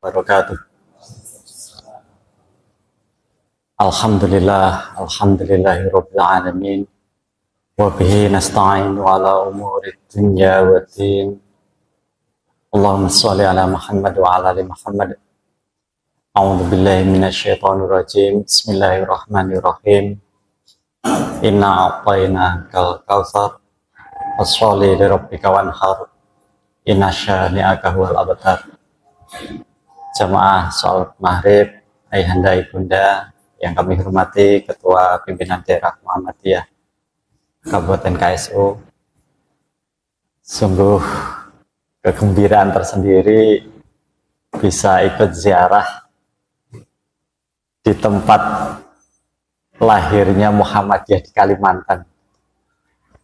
Wabarakatuh. Alhamdulillahirabbil alamin wa bihi nasta'inu ala umuri dunya waddin. Allahumma shalli ala Muhammad wa ala ali Muhammad. A'udzu billahi minasyaitonir rajim. Bismillahirrahmanirrahim. Inna a'tainakal kautsar fasholli li rabbika wanhar. Inna syani'aka huwal abtar. Jamaah sholat maghrib, ayahanda ibunda yang kami hormati, Ketua Pimpinan Daerah Muhammadiyah Kabupaten KSU, sungguh kegembiraan tersendiri bisa ikut ziarah di tempat lahirnya Muhammadiyah di Kalimantan,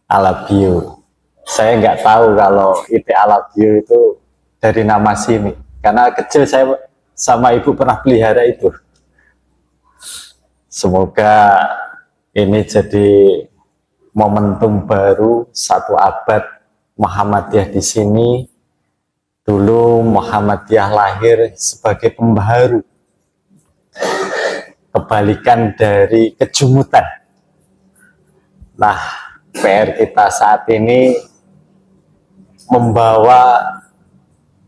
Alabiu. Saya nggak tahu kalau IT Alabiu itu dari nama sini, karena kecil saya sama ibu pernah pelihara itu. Semoga ini jadi momentum baru 1 abad Muhammadiyah di sini. Dulu Muhammadiyah lahir sebagai pembaharu, kebalikan dari kejumutan. Nah, PR kita saat ini membawa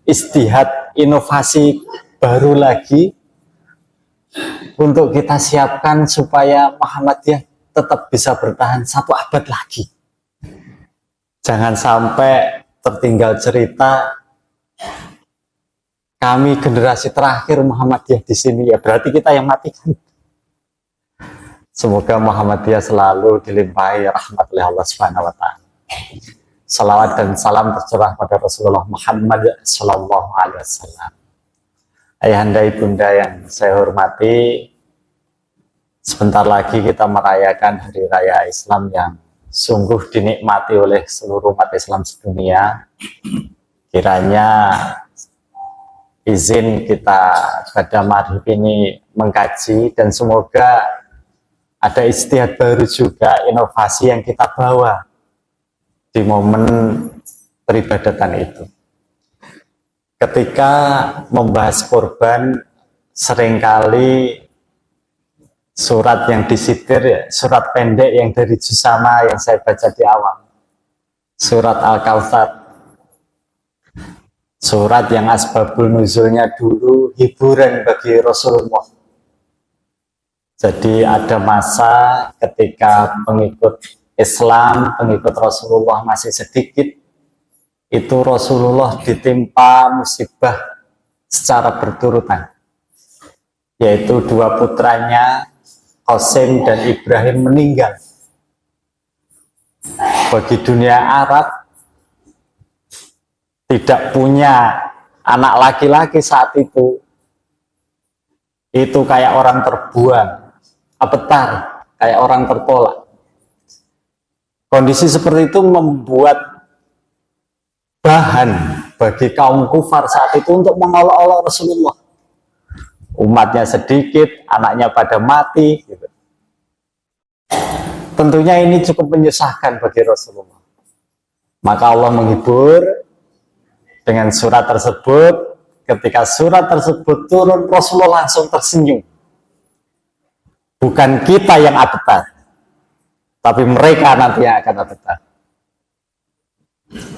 istihad inovasi baru lagi untuk kita siapkan supaya Muhammadiyah tetap bisa bertahan 1 abad lagi. Jangan sampai tertinggal cerita kami generasi terakhir Muhammadiyah di sini, ya berarti kita yang matikan. Semoga Muhammadiyah selalu dilimpahi rahmat oleh Allah Subhanahu wa taala. Salawat dan salam tercurah pada Rasulullah Muhammad sallallahu alaihi wasallam. Ayahanda ibunda yang saya hormati, sebentar lagi kita merayakan Hari Raya Islam yang sungguh dinikmati oleh seluruh umat Islam sedunia. Kiranya izin kita pada maghrib ini mengkaji, dan semoga ada istihad baru juga, inovasi yang kita bawa di momen peribadatan itu. Ketika membahas korban, seringkali surat yang disitir, ya, surat pendek yang dari Jusama yang saya baca di awal, surat Al-Kautsar, surat yang asbabul nuzulnya dulu hiburan bagi Rasulullah. Jadi ada masa ketika pengikut Islam, pengikut Rasulullah masih sedikit, itu Rasulullah ditimpa musibah secara berturutan, yaitu 2 putranya Qasim dan Ibrahim meninggal. Bagi dunia Arab, tidak punya anak laki-laki saat itu kayak orang terbuang, apetar, kayak orang tertolak. Kondisi seperti itu membuat bahan bagi kaum kufar saat itu untuk mengolok-olok Rasulullah. Umatnya sedikit, anaknya pada mati, gitu. Tentunya ini cukup menyusahkan bagi Rasulullah. Maka Allah menghibur dengan surat tersebut. Ketika surat tersebut turun, Rasulullah langsung tersenyum. Bukan kita yang abetar, tapi mereka nanti yang akan abetar.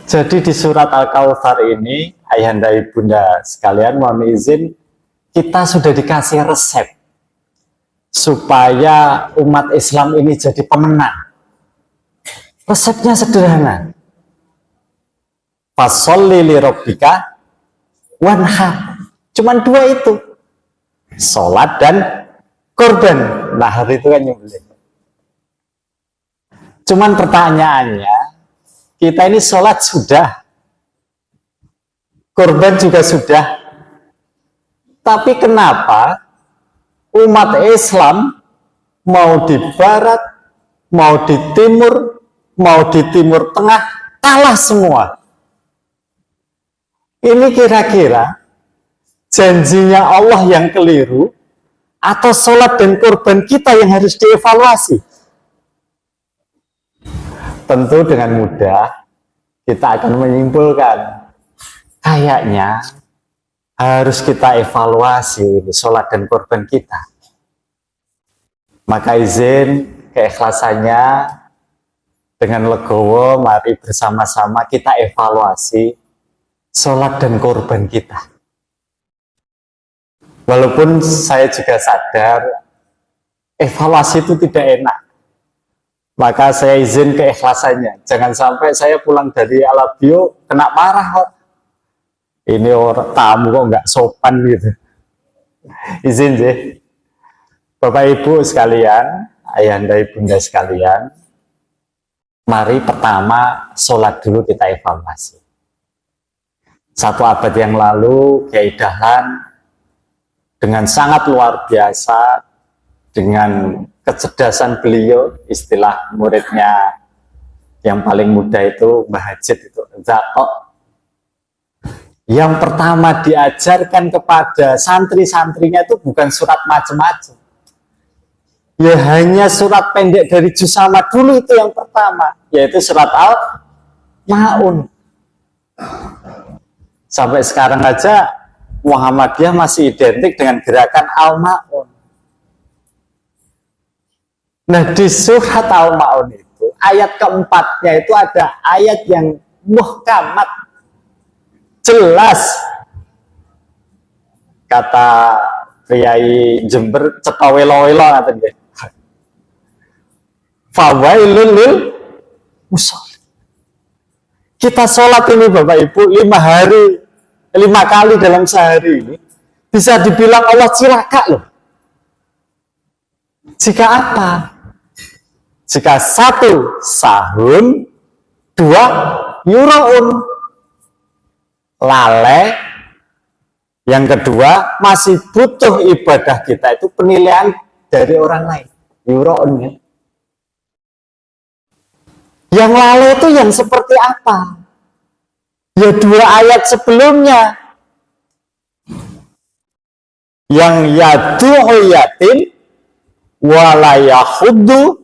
Jadi di surat Al-Kautsar ini, ayahanda ibunda sekalian, mohon izin, kita sudah dikasih resep supaya umat Islam ini jadi pemenang. Resepnya sederhana. Fasholli li rabbika wanhar. Cuman 2 itu. Sholat dan korban. Nahar itu kan nyembelih. Cuman pertanyaannya, kita ini sholat sudah, korban juga sudah, tapi kenapa umat Islam mau di barat, mau di timur, mau di timur tengah, kalah semua? Ini kira-kira janjinya Allah yang keliru, atau sholat dan korban kita yang harus dievaluasi? Tentu dengan mudah kita akan menyimpulkan, kayaknya harus kita evaluasi di sholat dan korban kita. Maka izin keikhlasannya dengan legowo, mari bersama-sama kita evaluasi sholat dan korban kita. Walaupun saya juga sadar evaluasi itu tidak enak, maka saya izin keikhlasannya. Jangan sampai saya pulang dari Alabio kena marah kok. Ini orang tamu kok nggak sopan gitu. Izin sih, Bapak Ibu sekalian, ayahanda ibunda sekalian, mari pertama sholat dulu kita evaluasi. 1 abad yang lalu Kiai Dahlan dengan sangat luar biasa, dengan kecerdasan beliau, istilah muridnya yang paling muda itu Mbah Hajid itu Zatok. Yang pertama diajarkan kepada santri-santrinya itu bukan surat macam-macam. Ya hanya surat pendek dari juz samad dulu itu yang pertama, yaitu surat Al-Ma'un. Sampai sekarang aja Muhammadiyah masih identik dengan gerakan Al-Ma'un. Nah, di surat Al-Ma'un itu ayat keempatnya itu ada ayat yang muhkamat, jelas. Kata Priai Jember cetawelo-welo katanya. Fawailul lil musholin. Kita sholat ini Bapak Ibu 5 hari, 5 kali dalam sehari ini bisa dibilang Allah cilaka loh. Jika apa? Jika 1 sahun, 2 yuraun, lalai. Yang kedua, masih butuh ibadah kita itu penilaian dari orang lain. Yuraun ya. Yang lalai itu yang seperti apa? Ya 2 ayat sebelumnya. Yang yadu'u yatim wala yahuddu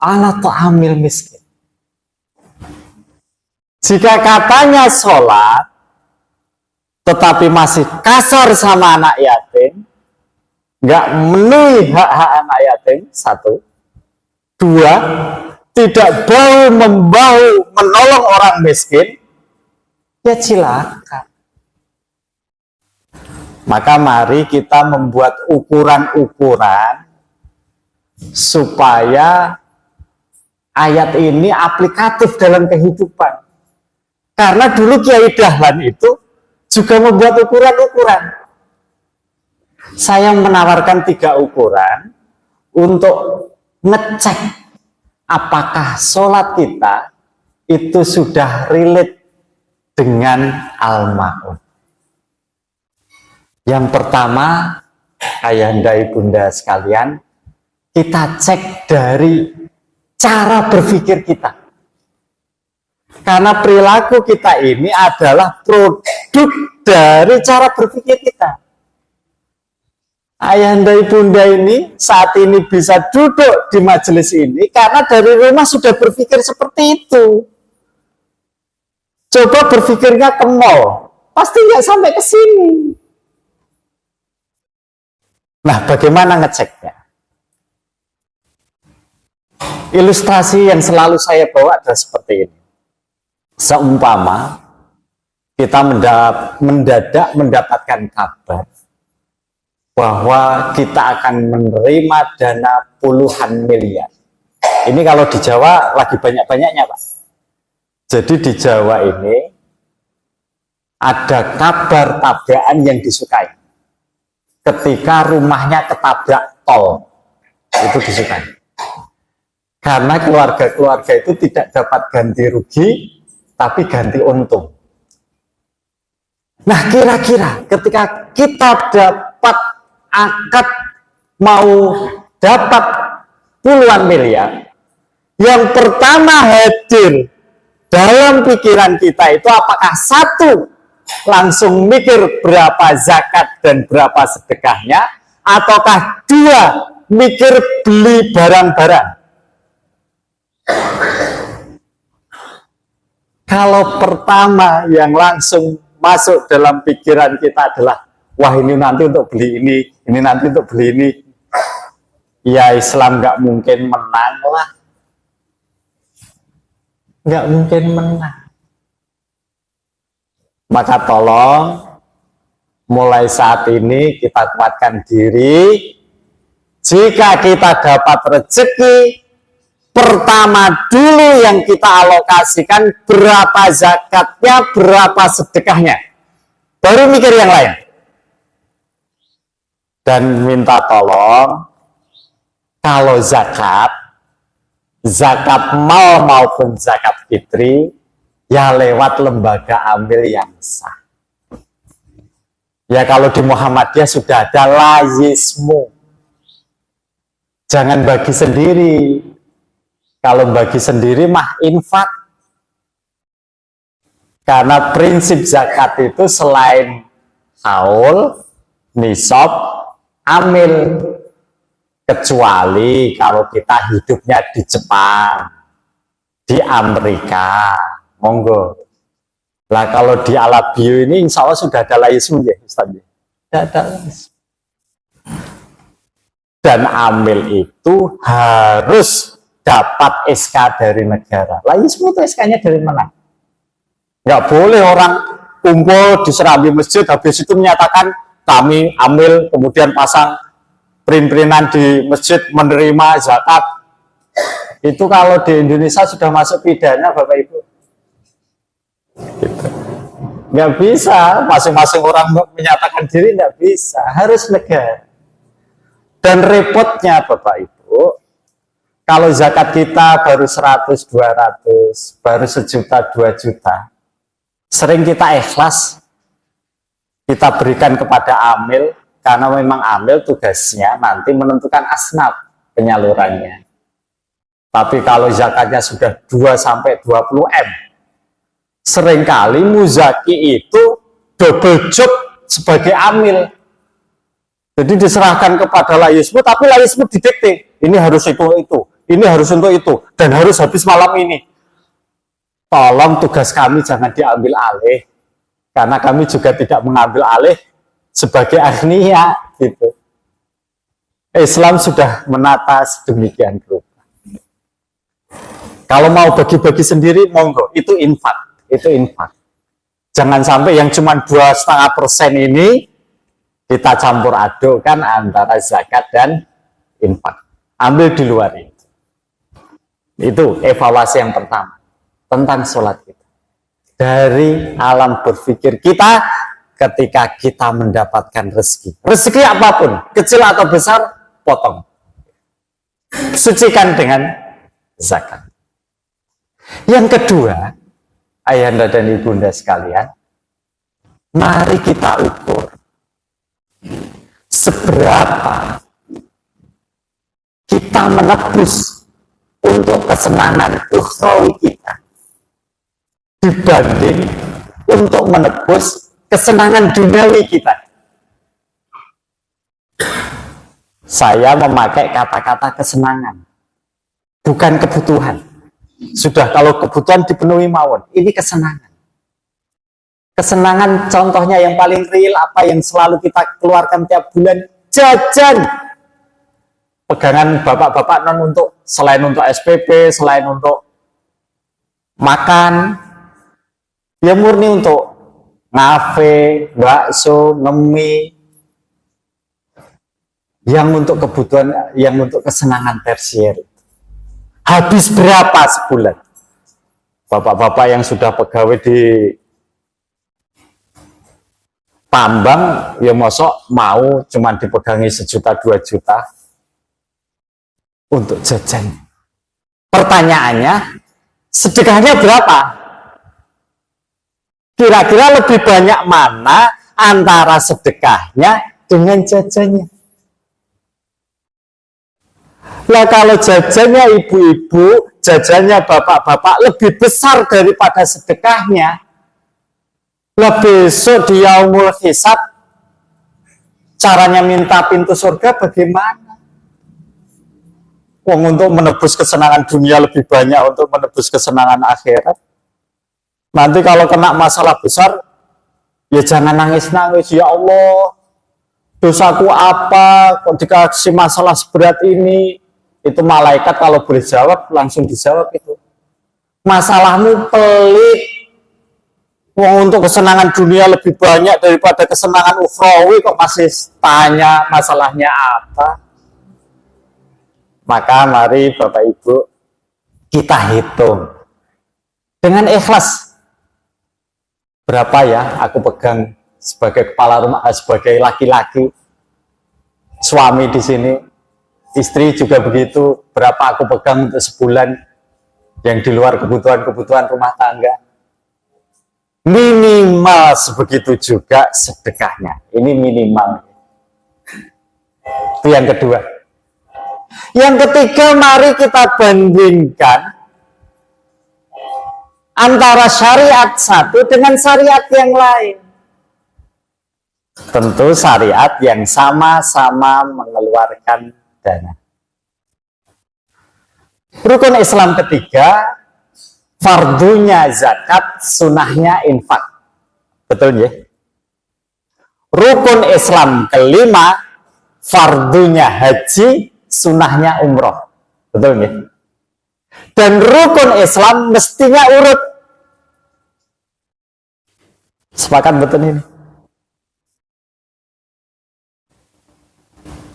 ala ta'amil miskin. Jika katanya sholat tetapi masih kasar sama anak yatim, nggak memenuhi hak-hak anak yatim, 1. 2, tidak bahu-membahu menolong orang miskin, ya cilaka. Maka mari kita membuat ukuran-ukuran supaya ayat ini aplikatif dalam kehidupan. Karena dulu Kiai Dahlan itu juga membuat ukuran-ukuran. Saya menawarkan 3 ukuran untuk ngecek apakah sholat kita itu sudah relate dengan Al-Ma'un. Yang pertama, ayahanda ibunda sekalian, kita cek dari cara berpikir kita. Karena perilaku kita ini adalah produk dari cara berpikir kita. Ayahanda ibunda ini saat ini bisa duduk di majelis ini karena dari rumah sudah berpikir seperti itu. Coba berpikirnya ke mall, pasti nggak sampai ke sini. Nah, bagaimana ngeceknya? Ilustrasi yang selalu saya bawa adalah seperti ini. Seumpama kita mendadak mendapatkan kabar bahwa kita akan menerima dana puluhan miliar. Ini kalau di Jawa lagi banyak-banyaknya, Pak. Jadi di Jawa ini ada kabar tabrakan yang disukai. Ketika rumahnya ketabrak tol, itu disukai. Karena keluarga-keluarga itu tidak dapat ganti rugi, tapi ganti untung. Nah, kira-kira ketika kita dapat akad mau dapat puluhan miliar, yang pertama hadir dalam pikiran kita itu apakah 1, langsung mikir berapa zakat dan berapa sedekahnya, ataukah 2, mikir beli barang-barang. Kalau pertama yang langsung masuk dalam pikiran kita adalah wah ini nanti untuk beli ini nanti untuk beli ini. Ya Islam nggak mungkin menang lah. Nggak mungkin menang. Maka tolong mulai saat ini kita kuatkan diri. Jika kita dapat rezeki, pertama dulu yang kita alokasikan berapa zakatnya, berapa sedekahnya. Baru mikir yang lain. Dan minta tolong, kalau zakat mal maupun zakat fitri, ya lewat lembaga amil yang sah. Ya kalau di Muhammadiyah sudah ada layismu. Jangan bagi sendiri. Kalau bagi sendiri mah infak. Karena prinsip zakat itu selain haul, nisab, amil. Kecuali kalau kita hidupnya di Jepang, di Amerika, monggo. Lah kalau di Alabio ini insya Allah sudah ada layismu ya Ustaz. Tidak ada layismu. Dan amil itu harus dapat SK dari negara. Layismu itu SK-nya dari mana? Nggak boleh orang kumpul di serambi masjid, habis itu menyatakan kami amil, kemudian pasang print-printan di masjid menerima zakat. Itu kalau di Indonesia sudah masuk pidana Bapak Ibu. Gitu. Nggak bisa, masing-masing orang menyatakan diri nggak bisa, harus negara. Dan repotnya Bapak Ibu, kalau zakat kita baru 100, 200, baru 1 juta, 2 juta, sering kita ikhlas, kita berikan kepada amil, karena memang amil tugasnya nanti menentukan asnaf penyalurannya. Tapi kalau zakatnya sudah 2-20 M, seringkali muzaki itu double job sebagai amil. Jadi diserahkan kepada layismu, tapi layismu didikte. Ini harus itu, ini harus untuk itu, dan harus habis malam ini. Tolong tugas kami jangan diambil alih, karena kami juga tidak mengambil alih sebagai agnia, gitu. Islam sudah menata sedemikian rupa. Kalau mau bagi-bagi sendiri, monggo, itu infak, itu infak. Jangan sampai yang cuma 2,5% ini kita campur adukkan antara zakat dan infak. Ambil di luar itu. Itu evaluasi yang pertama tentang sholat kita. Dari alam berpikir kita ketika kita mendapatkan rezeki. Rezeki apapun, kecil atau besar, potong. Sucikan dengan zakat. Yang kedua, ayahanda dan ibunda sekalian, mari kita ukur seberapa kita menebus untuk kesenangan ukhrawi kita dibanding untuk menebus kesenangan duniawi kita. Saya memakai kata-kata kesenangan, bukan kebutuhan. Sudah kalau kebutuhan dipenuhi mawon, ini kesenangan. Kesenangan contohnya yang paling real apa yang selalu kita keluarkan tiap bulan, jajan. Pegangan bapak-bapak non untuk selain untuk SPP, selain untuk makan, ya murni untuk ngafe, bakso, ngemie, yang untuk kebutuhan, yang untuk kesenangan tersier. Habis berapa sebulan? Bapak-bapak yang sudah pegawai di tambang, ya mosok mau cuman dipegangi 1 juta 2 juta untuk jajan. Pertanyaannya, sedekahnya berapa? Kira-kira lebih banyak mana antara sedekahnya dengan jajannya? Lah kalau jajannya ibu-ibu, jajannya bapak-bapak lebih besar daripada sedekahnya, lah besok di yaumul hisab caranya minta pintu surga bagaimana? Wong untuk menebus kesenangan dunia lebih banyak untuk menebus kesenangan akhirat. Nanti kalau kena masalah besar, ya jangan nangis-nangis, ya Allah, dosaku apa kok dikasih masalah seberat ini? Itu malaikat kalau boleh jawab langsung dijawab itu. Masalahmu pelit. Wong untuk kesenangan dunia lebih banyak daripada kesenangan ukhrawi kok masih tanya masalahnya apa? Maka mari Bapak Ibu kita hitung dengan ikhlas. Berapa ya aku pegang sebagai kepala rumah, sebagai laki-laki, suami di sini, istri juga begitu. Berapa aku pegang untuk sebulan yang di luar kebutuhan-kebutuhan rumah tangga. Minimal sebegitu juga sedekahnya. Ini minimal. Itu yang kedua. Yang ketiga, mari kita bandingkan antara syariat satu dengan syariat yang lain. Tentu syariat yang sama-sama mengeluarkan dana. Rukun Islam ketiga, fardunya zakat, sunahnya infak. Betul ya? Rukun Islam kelima, fardunya haji, sunahnya umroh. Betul ya? Dan rukun Islam mestinya urut. Sepakat betul ini?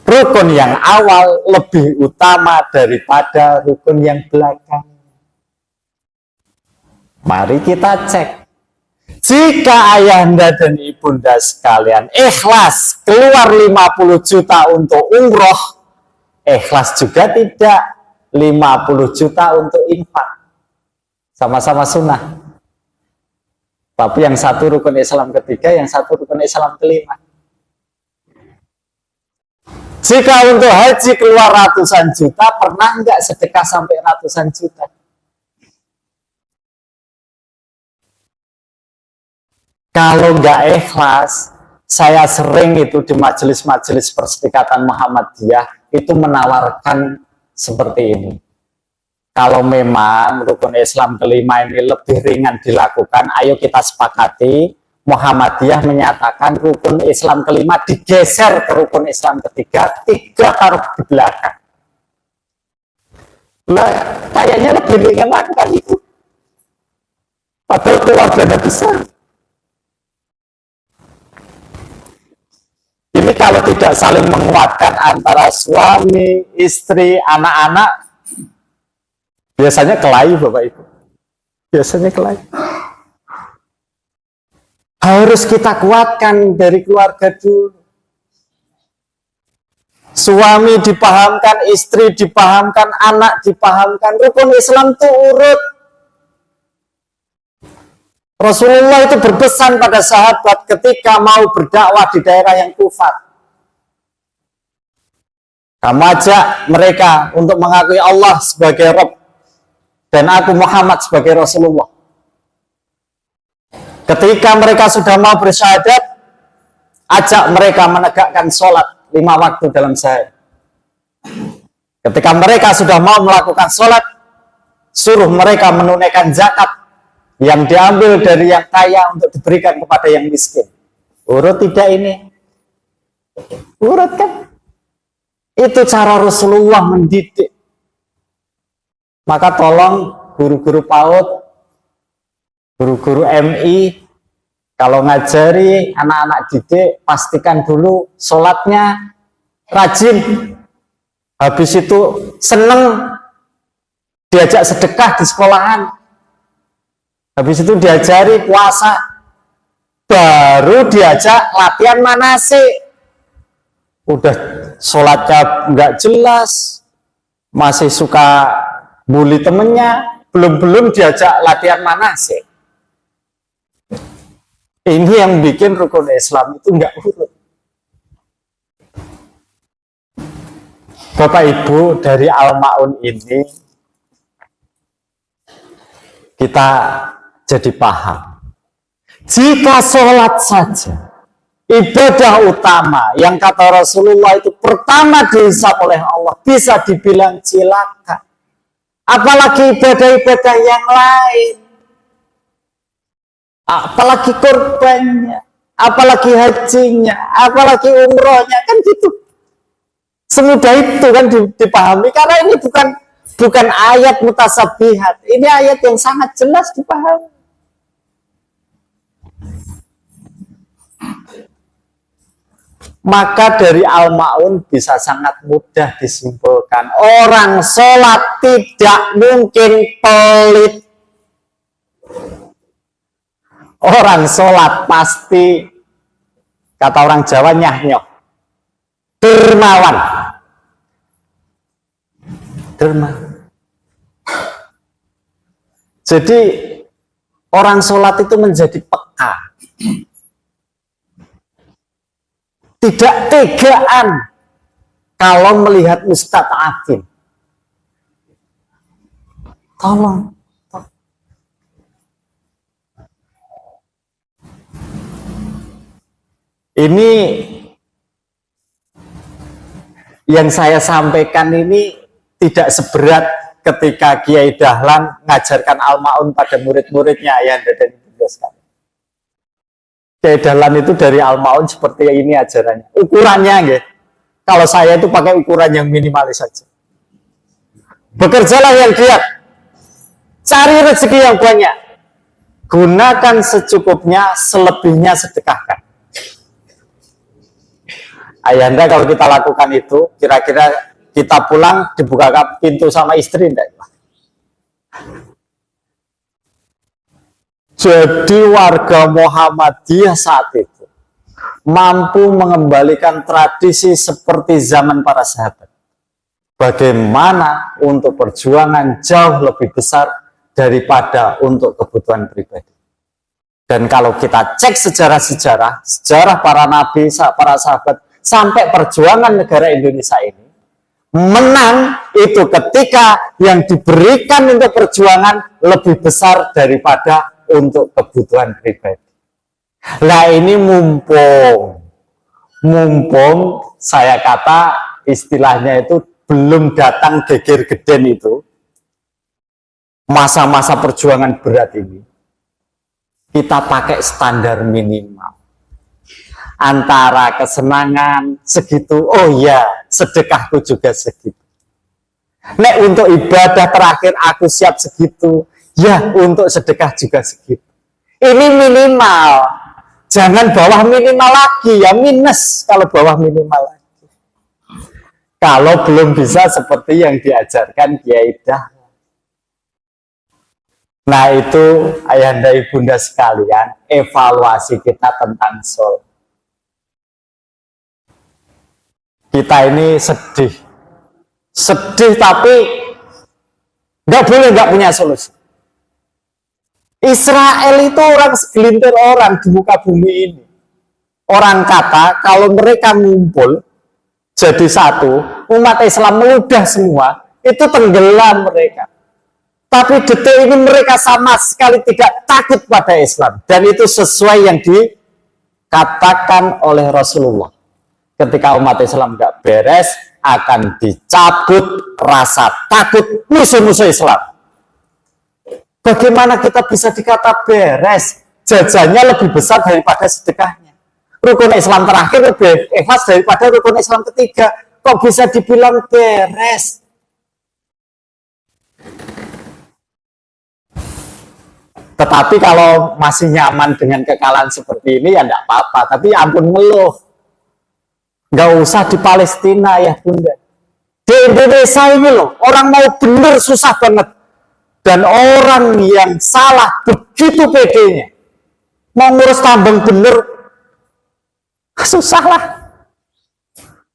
Rukun yang awal lebih utama daripada rukun yang belakang. Mari kita cek. Jika ayahanda dan ibunda sekalian ikhlas keluar 50 juta untuk umroh, ikhlas juga tidak 50 juta untuk infak. Sama-sama sunnah. Tapi yang satu rukun Islam ketiga, yang satu rukun Islam kelima. Jika untuk haji keluar ratusan juta, pernah nggak sedekah sampai ratusan juta? Kalau nggak ikhlas, saya sering itu di majelis-majelis perserikatan Muhammadiyah itu menawarkan seperti ini. Kalau memang rukun Islam kelima ini lebih ringan dilakukan, ayo kita sepakati. Muhammadiyah menyatakan rukun Islam kelima digeser ke rukun Islam ketiga, 3 taruh di belakang. Nah, kayaknya lebih ringan lakukan itu. Padahal keluarganya besar. Ini kalau tidak saling menguatkan antara suami, istri, anak-anak, biasanya kelahi Bapak Ibu. Biasanya kelahi. Harus kita kuatkan dari keluarga dulu. Suami dipahamkan, istri dipahamkan, anak dipahamkan. Rukun Islam itu urut. Rasulullah itu berpesan pada sahabat ketika mau berdakwah di daerah yang kufar. Kamu ajak mereka untuk mengakui Allah sebagai Rabb dan aku Muhammad sebagai Rasulullah. Ketika mereka sudah mau bersyahadat, ajak mereka menegakkan sholat 5 waktu dalam sehari. Ketika mereka sudah mau melakukan sholat, suruh mereka menunaikan zakat yang diambil dari yang kaya untuk diberikan kepada yang miskin. Urut tidak ini? Urut kan? Itu cara Rasulullah mendidik. Maka tolong guru-guru PAUD, guru-guru MI, kalau ngajari anak-anak didik, pastikan dulu sholatnya rajin. Habis itu seneng diajak sedekah di sekolahan. Habis itu diajari puasa, baru diajak latihan manasik. Udah sholatnya nggak jelas, masih suka bully temennya, belum diajak latihan manasik. Ini yang bikin rukun Islam itu nggak urut. Bapak Ibu, dari Al-Ma'un ini kita jadi paham. Jika sholat saja, ibadah utama yang kata Rasulullah itu pertama dihisab oleh Allah, bisa dibilang cilaka. Apalagi ibadah-ibadah yang lain. Apalagi korbannya. apalagi hajinya, apalagi umrohnya, kan gitu. Semudah itu kan dipahami, karena ini bukan ayat mutasabihat, ini ayat yang sangat jelas dipahami. Maka dari Al-Ma'un bisa sangat mudah disimpulkan, orang sholat tidak mungkin pelit. Orang sholat pasti, kata orang Jawa, nyah-nyoh, dermawan. Jadi orang sholat itu menjadi peka, tidak tegaan kalau melihat mustad'afin. Tolong. Ini yang saya sampaikan ini tidak seberat ketika Kiai Dahlan mengajarkan Al-Ma'un pada murid-muridnya, ayahanda dan ibunda sekalian. Kiai Dahlan itu dari Al-Ma'un seperti ini ajarannya. Ukurannya, gitu. Kalau saya itu pakai ukuran yang minimalis saja. Bekerjalah yang giat, cari rezeki yang banyak, gunakan secukupnya, selebihnya sedekahkan. Ayahanda, kalau kita lakukan itu, kira-kira kita pulang dibuka pintu sama istri enggak? Jadi warga Muhammadiyah saat itu mampu mengembalikan tradisi seperti zaman para sahabat. Bagaimana untuk perjuangan jauh lebih besar daripada untuk kebutuhan pribadi. Dan kalau kita cek sejarah para nabi, para sahabat, sampai perjuangan negara Indonesia ini, menang itu ketika yang diberikan untuk perjuangan lebih besar daripada untuk kebutuhan pribadi. Nah, ini mumpung saya kata istilahnya itu belum datang geger geden itu, masa-masa perjuangan berat ini, kita pakai standar minimal. Antara kesenangan segitu, oh ya, sedekahku juga segitu. Nek untuk ibadah terakhir aku siap segitu, ya untuk sedekah juga segitu. Ini minimal, jangan bawah minimal lagi, ya minus kalau bawah minimal lagi. Kalau belum bisa seperti yang diajarkan Kiai Dahlan. Nah itu ayahanda ibunda sekalian, evaluasi kita tentang sholat. Kita ini sedih tapi nggak boleh nggak punya solusi. Israel itu orang segelintir orang di muka bumi ini. Orang kata kalau mereka ngumpul jadi satu, umat Islam meludah semua, itu tenggelam mereka. Tapi detik ini mereka sama sekali tidak takut pada Islam, dan itu sesuai yang dikatakan oleh Rasulullah. Ketika umat Islam nggak beres, akan dicabut rasa takut musuh-musuh Islam. Bagaimana kita bisa dikata beres? Jajannya lebih besar daripada sedekahnya. Rukun Islam terakhir lebih ikhlas daripada rukun Islam ketiga. Kok bisa dibilang beres? Tetapi kalau masih nyaman dengan kekalahan seperti ini, ya enggak apa-apa. Tapi ampun ngeluh. Nggak usah di Palestina ya bunda. Di Indonesia ini loh, orang mau bener susah banget. Dan orang yang salah begitu pedenya. Mau ngurus tambang bener, susah lah.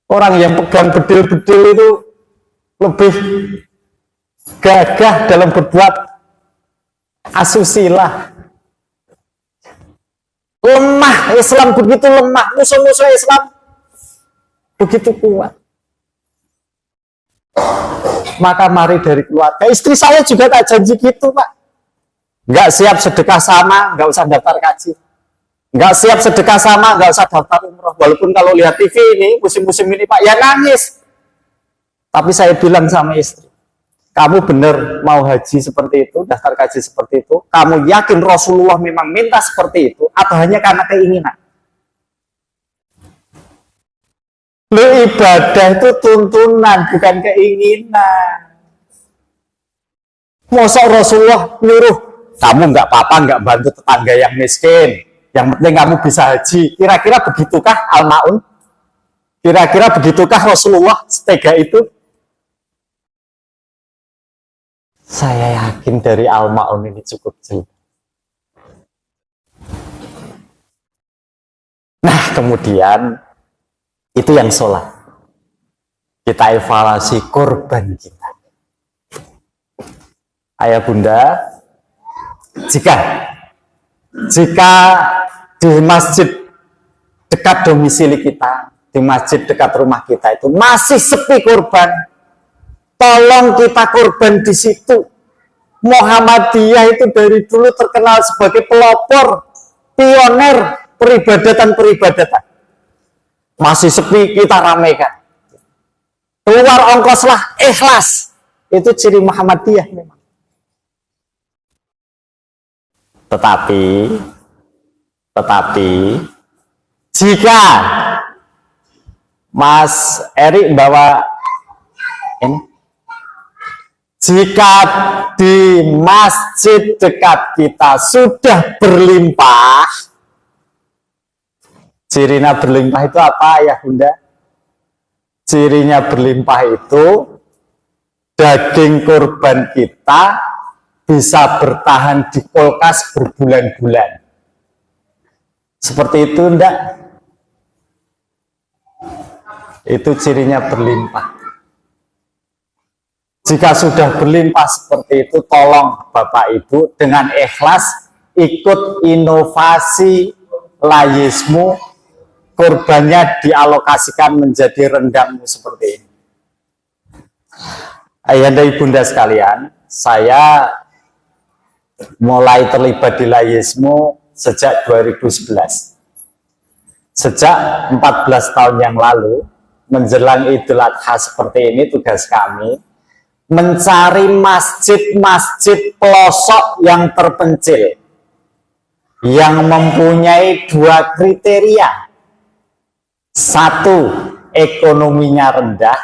Orang yang pegang bedil-bedil itu lebih gagah dalam berbuat asusila. Lemah, Islam begitu lemah. Musuh-musuh Islam begitu kuat. Maka mari dari keluarga. Istri saya juga tak janji gitu pak. Nggak siap sedekah sama, nggak usah daftar kaji. Nggak siap sedekah sama, nggak usah daftar umroh. Walaupun kalau lihat TV ini, musim-musim ini pak, ya nangis. Tapi saya bilang sama istri, kamu benar mau haji seperti itu, daftar kaji seperti itu, kamu yakin Rasulullah memang minta seperti itu, atau hanya karena keinginan? Lu ibadah itu tuntunan, bukan keinginan. Masa Rasulullah nyuruh, kamu nggak apa-apa nggak bantu tetangga yang miskin, yang penting kamu bisa haji. Kira-kira begitukah Al-Ma'un? Kira-kira begitukah Rasulullah setega itu? Saya yakin dari Al-Ma'un ini cukup jelas. Nah, kemudian itu yang sholat. Kita evaluasi korban kita. Ayah bunda, jika di masjid dekat domisili kita, di masjid dekat rumah kita itu masih sepi korban, tolong kita korban di situ. Muhammadiyah itu dari dulu terkenal sebagai pelopor, pioner peribadatan. Masih sepi, kita ramaikan. Keluar ongkoslah, ikhlas. Itu ciri Muhammadiyah memang. Tetapi jika Mas Erik bawa ini, jika di masjid dekat kita sudah berlimpah, cirinya berlimpah itu apa ya bunda? Cirinya berlimpah itu daging kurban kita bisa bertahan di kulkas berbulan-bulan. Seperti itu enggak? Itu cirinya berlimpah. Jika sudah berlimpah seperti itu, tolong Bapak Ibu dengan ikhlas ikut inovasi layismu, kurbannya dialokasikan menjadi rendangmu seperti ini. Ayahanda ibunda sekalian, saya mulai terlibat di layismu sejak 2011. Sejak 14 tahun yang lalu, menjelang Idul Adha seperti ini, tugas kami mencari masjid-masjid pelosok yang terpencil, yang mempunyai dua kriteria. Satu, ekonominya rendah.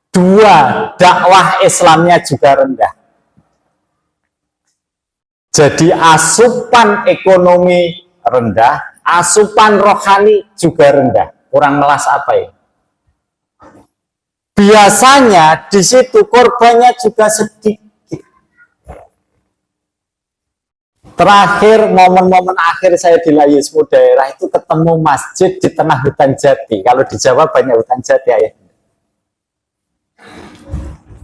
Dua, dakwah Islamnya juga rendah. Jadi asupan ekonomi rendah, asupan rohani juga rendah. Kurang melas apa ya? Biasanya di situ korbannya juga sedikit. Terakhir, momen-momen akhir saya di Layismu daerah itu ketemu masjid di tengah hutan jati. Kalau di Jawa banyak hutan jati ya.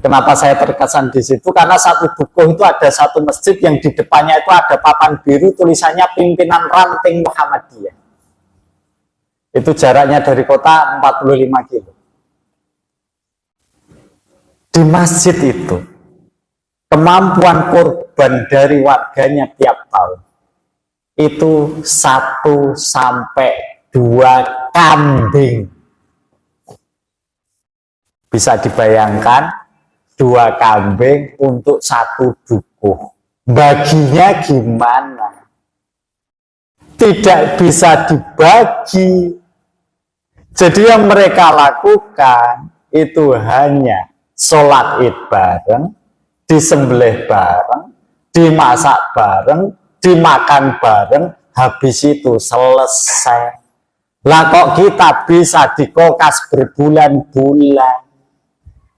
Kenapa saya terkesan di situ? Karena satu dukuh itu ada satu masjid yang di depannya itu ada papan biru tulisannya Pimpinan Ranting Muhammadiyah. Itu jaraknya dari kota 45 kilo. Di masjid itu kemampuan korban dari warganya tiap tahun itu 1 sampai 2 kambing. Bisa dibayangkan 2 kambing untuk 1 dukuh. Baginya gimana? Tidak bisa dibagi. Jadi yang mereka lakukan itu hanya sholat id bareng, disembelih bareng, dimasak bareng, dimakan bareng, habis itu selesai. Lah kok kita bisa dikokas berbulan-bulan?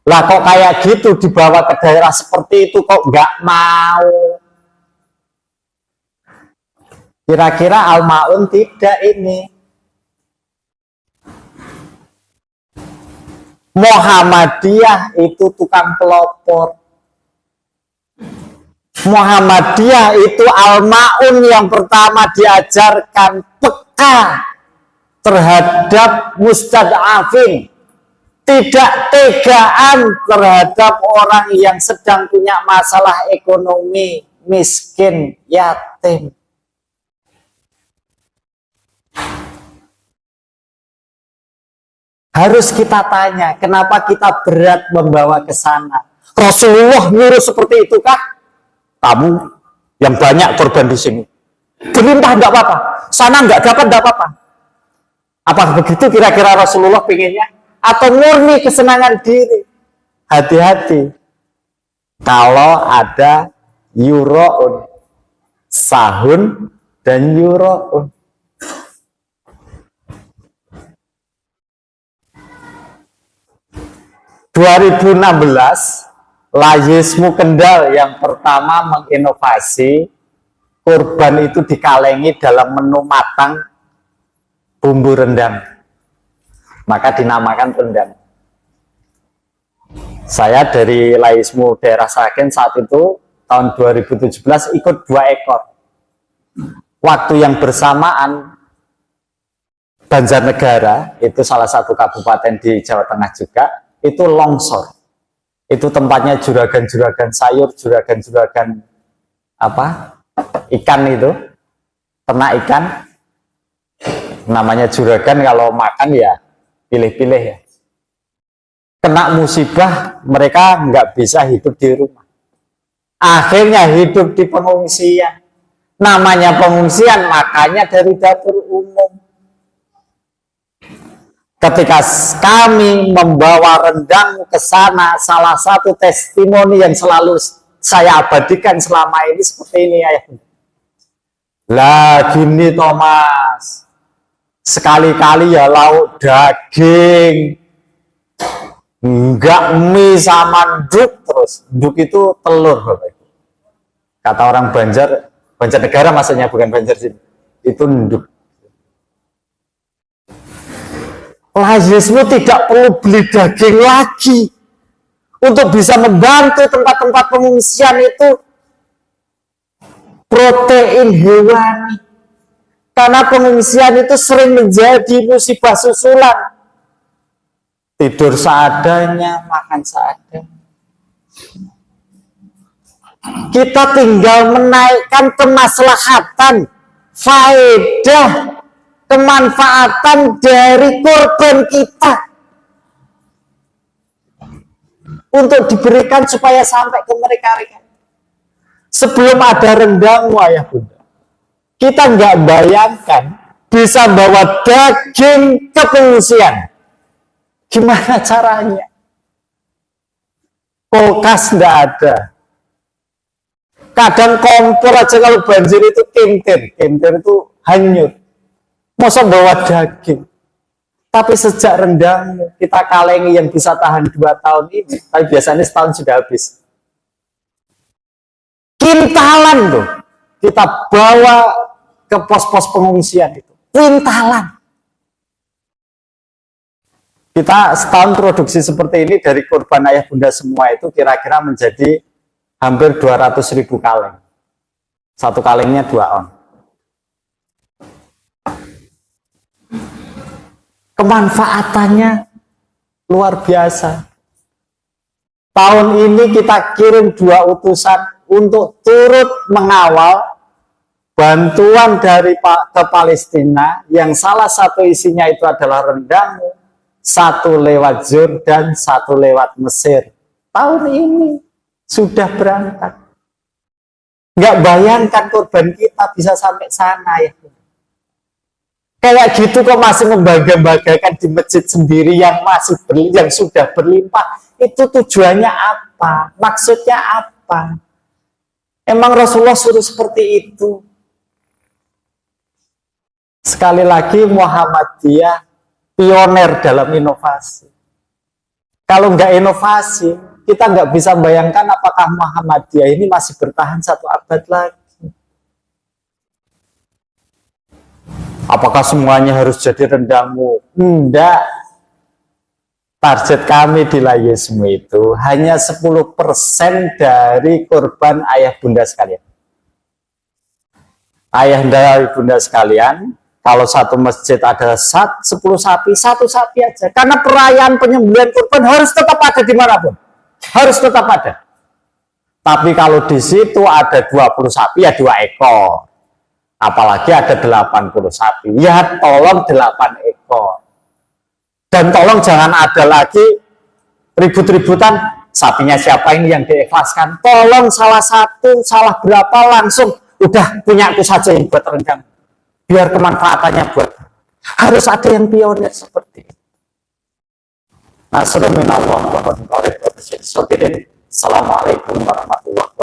Lah kok kayak gitu dibawa ke daerah seperti itu kok nggak mau? Kira-kira Al-Ma'un tidak ini. Muhammadiyah itu tukang pelopor. Muhammadiyah itu Al-Ma'un yang pertama diajarkan peka terhadap mustad'afin. Tidak tegaan terhadap orang yang sedang punya masalah ekonomi, miskin, yatim. Harus kita tanya, kenapa kita berat membawa ke sana? Rasulullah nyuruh seperti itu kah? Kamu yang banyak korban di sini. Berlimpah enggak apa-apa. Sana enggak dapat enggak apa-apa. Apa begitu kira-kira Rasulullah pengennya? atau murni kesenangan diri. Hati-hati kalau ada yuroun, sahun dan yuroun. Layismu Kendal yang pertama menginovasi kurban itu dikalengi dalam menu matang bumbu rendang, maka dinamakan rendang. Saya dari Layismu daerah Sragen saat itu tahun 2017 ikut 2 ekor. Waktu yang bersamaan Banjarnegara, itu salah satu kabupaten di Jawa Tengah juga, itu longsor. Itu tempatnya juragan-juragan sayur, juragan-juragan ikan itu, ternak ikan. Namanya juragan, kalau makan ya pilih-pilih ya. Kena musibah, mereka nggak bisa hidup di rumah. Akhirnya hidup di pengungsian. Namanya pengungsian, makanya dari dapur umum. Ketika kami membawa rendang ke sana, salah satu testimoni yang selalu saya abadikan selama ini seperti ini, ayah. Lah gini Thomas, sekali-kali ya lauk daging, enggak mie sama nduk terus. Nduk itu telur, Bapak. Kata orang Banjarnegara maksudnya, bukan Banjar sini. Itu nduk. Layismu tidak perlu beli daging lagi untuk bisa membantu tempat-tempat pengungsian itu protein hewani, karena pengungsian itu sering menjadi musibah susulan. Tidur seadanya, makan seadanya. Kita tinggal menaikkan kemaslahatan, faedah, kemanfaatan dari korban kita untuk diberikan supaya sampai ke mereka. Sebelum ada rendangmu, ayah bunda, kita nggak bayangkan bisa bawa daging ke pengungsian. Gimana caranya? Kulkas nggak ada. Kadang kompor aja kalau banjir itu kintir itu hanyut. Masa bawa daging. Tapi sejak rendang kita kalengi yang bisa tahan 2 tahun ini, tapi biasanya setahun sudah habis. Kintalan tuh kita bawa ke pos-pos pengungsian itu. Kintalan. Kita setahun produksi seperti ini dari korban ayah bunda semua itu kira-kira menjadi hampir 200.000 kaleng. Satu kalengnya 2 on. Kemanfaatannya luar biasa. Tahun ini kita kirim 2 utusan untuk turut mengawal bantuan dari ke Palestina, yang salah satu isinya itu adalah rendang, 1 lewat Jordan, 1 lewat Mesir. Tahun ini sudah berangkat. Nggak bayangkan korban kita bisa sampai sana ya. Kayak gitu kok masih membangga-banggakan di masjid sendiri yang yang sudah berlimpah. Itu tujuannya apa? Maksudnya apa? Emang Rasulullah suruh seperti itu? Sekali lagi Muhammadiyah pioner dalam inovasi. Kalau nggak inovasi, kita nggak bisa bayangkan apakah Muhammadiyah ini masih bertahan 1 abad lagi. Apakah semuanya harus jadi rendangmu? Enggak. Target kami di Layismu itu hanya 10% dari korban ayah bunda sekalian. Ayah dan bunda sekalian, kalau satu masjid ada 10 sapi, 1 sapi aja. Karena perayaan penyembelihan kurban harus tetap ada dimanapun. Harus tetap ada. Tapi kalau di situ ada 20 sapi, ya 2 ekor. Apalagi ada 80 sapi, ya tolong 8 ekor. Dan tolong jangan ada lagi ribut-ributan, sapinya siapa ini yang diikhlaskan. Tolong salah satu, salah berapa langsung, udah punya aku saja yang buat rendang. Biar kemanfaatannya buat. Harus ada yang pionir seperti itu. Nasrun minallah wa fatihun qarib. Assalamualaikum warahmatullahi